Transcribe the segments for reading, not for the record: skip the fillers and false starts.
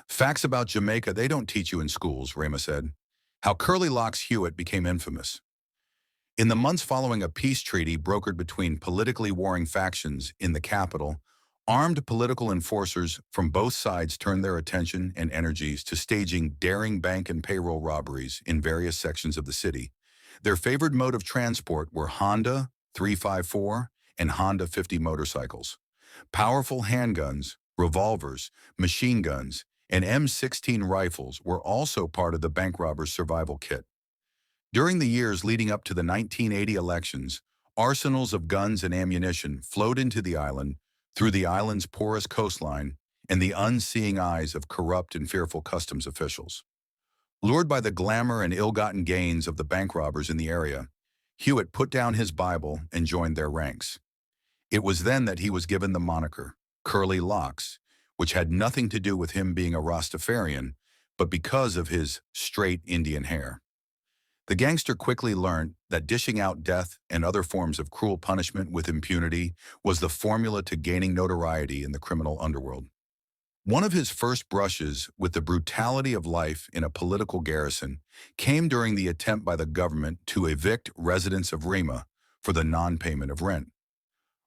Facts about Jamaica they don't teach you in schools, Rama said. How Curly Locks Hewitt became infamous. In the months following a peace treaty brokered between politically warring factions in the capital, armed political enforcers from both sides turned their attention and energies to staging daring bank and payroll robberies in various sections of the city. Their favored mode of transport were Honda 354 and Honda 50 motorcycles. Powerful handguns, revolvers, machine guns, and M16 rifles were also part of the bank robbers' survival kit. During the years leading up to the 1980 elections, arsenals of guns and ammunition flowed into the island through the island's porous coastline and the unseeing eyes of corrupt and fearful customs officials. Lured by the glamour and ill-gotten gains of the bank robbers in the area, Hewitt put down his Bible and joined their ranks. It was then that he was given the moniker, Curly Locks, which had nothing to do with him being a Rastafarian, but because of his straight Indian hair. The gangster quickly learned that dishing out death and other forms of cruel punishment with impunity was the formula to gaining notoriety in the criminal underworld. One of his first brushes with the brutality of life in a political garrison came during the attempt by the government to evict residents of Rima for the non-payment of rent.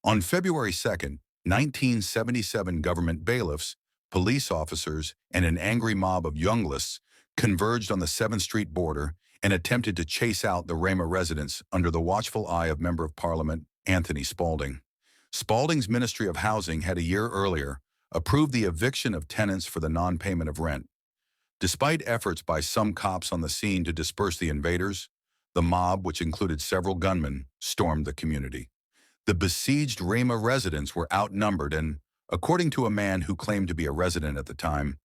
On February 2nd, 1977, government bailiffs, police officers, and an angry mob of younglists converged on the 7th Street border and attempted to chase out the Rama residents under the watchful eye of Member of Parliament Anthony Spalding. Spalding's Ministry of Housing had a year earlier approved the eviction of tenants for the non-payment of rent. Despite efforts by some cops on the scene to disperse the invaders, the mob, which included several gunmen, stormed the community. The besieged Rama residents were outnumbered and, according to a man who claimed to be a resident at the time,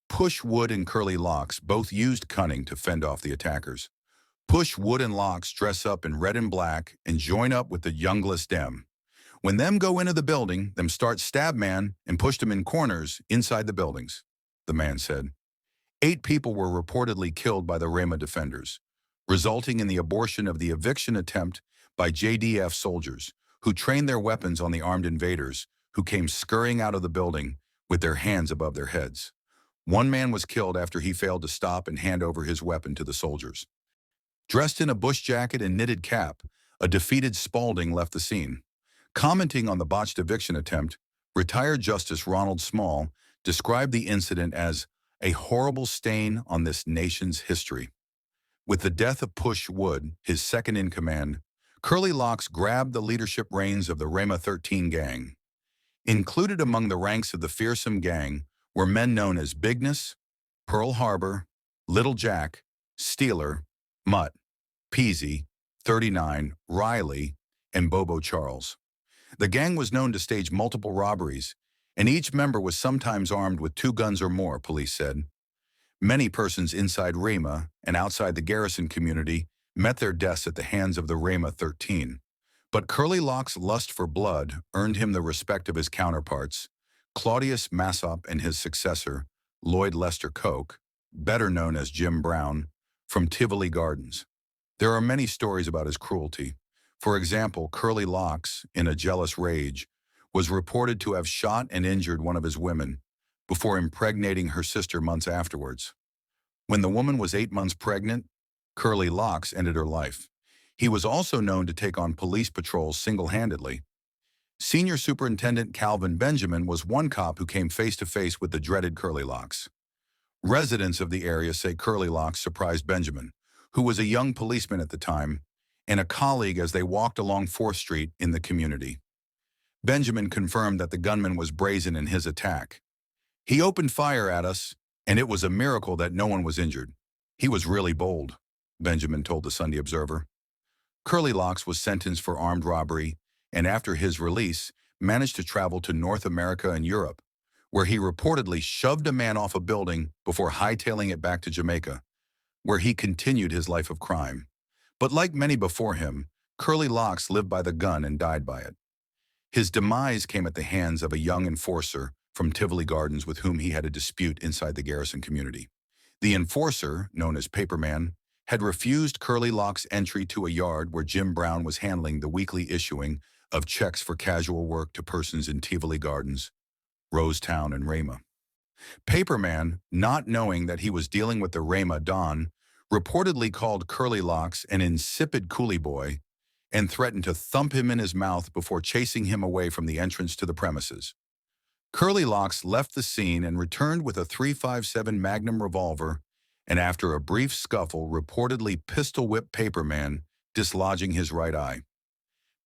Push Wood and Curly Locks both used cunning to fend off the attackers. Push Wood and Locks dress up in red and black and join up with the youngless dem. When them go into the building, them start stab man and push them in corners inside the buildings, the man said. 8 people were reportedly killed by the Rama defenders, resulting in the abortion of the eviction attempt by JDF soldiers, who trained their weapons on the armed invaders who came scurrying out of the building with their hands above their heads. One man was killed after he failed to stop and hand over his weapon to the soldiers. Dressed in a bush jacket and knitted cap, a defeated Spalding left the scene. Commenting on the botched eviction attempt, retired Justice Ronald Small described the incident as a horrible stain on this nation's history. With the death of Push Wood, his second in command, Curly Locks grabbed the leadership reins of the Rama 13 gang. Included among the ranks of the fearsome gang were men known as Bigness, Pearl Harbor, Little Jack, Steeler, Mutt, Peasy, 39, Riley, and Bobo Charles. The gang was known to stage multiple robberies, and each member was sometimes armed with 2 guns or more, police said. Many persons inside Rama and outside the garrison community met their deaths at the hands of the Rama 13. But Curly Locks' lust for blood earned him the respect of his counterparts, Claudius Massop and his successor, Lloyd Lester Coke, better known as Jim Brown, from Tivoli Gardens. There are many stories about his cruelty. For example, Curly Locks, in a jealous rage, was reported to have shot and injured one of his women before impregnating her sister months afterwards. When the woman was 8 months pregnant, Curly Locks ended her life. He was also known to take on police patrols single-handedly. Senior Superintendent Calvin Benjamin was one cop who came face-to-face with the dreaded Curly Locks. Residents of the area say Curly Locks surprised Benjamin, who was a young policeman at the time, and a colleague as they walked along 4th Street in the community. Benjamin confirmed that the gunman was brazen in his attack. He opened fire at us, and it was a miracle that no one was injured. He was really bold, Benjamin told the Sunday Observer. Curly Locks was sentenced for armed robbery, and after his release, managed to travel to North America and Europe, where he reportedly shoved a man off a building before hightailing it back to Jamaica, where he continued his life of crime. But like many before him, Curly Locks lived by the gun and died by it. His demise came at the hands of a young enforcer from Tivoli Gardens with whom he had a dispute inside the garrison community. The enforcer, known as Paperman, had refused Curly Locks entry to a yard where Jim Brown was handling the weekly issuing of checks for casual work to persons in Tivoli Gardens, Rosetown, and Rama. Paperman, not knowing that he was dealing with the Rama Don, reportedly called Curly Locks an insipid coolie boy and threatened to thump him in his mouth before chasing him away from the entrance to the premises. Curly Locks left the scene and returned with a 357 Magnum revolver, and after a brief scuffle reportedly pistol-whipped Paperman, dislodging his right eye.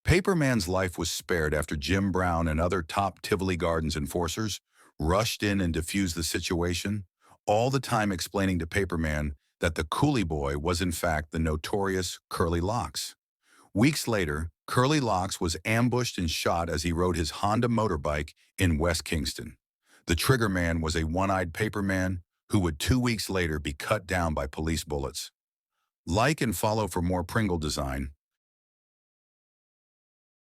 Paperman's life was spared after Jim Brown and other top Tivoli Gardens enforcers rushed in and diffused the situation, all the time explaining to Paperman that the coolie boy was in fact the notorious Curly Locks. Weeks later, Curly Locks was ambushed and shot as he rode his Honda motorbike in West Kingston. The triggerman was a one-eyed Paperman who would 2 weeks later be cut down by police bullets. Like and follow for more Pringle design.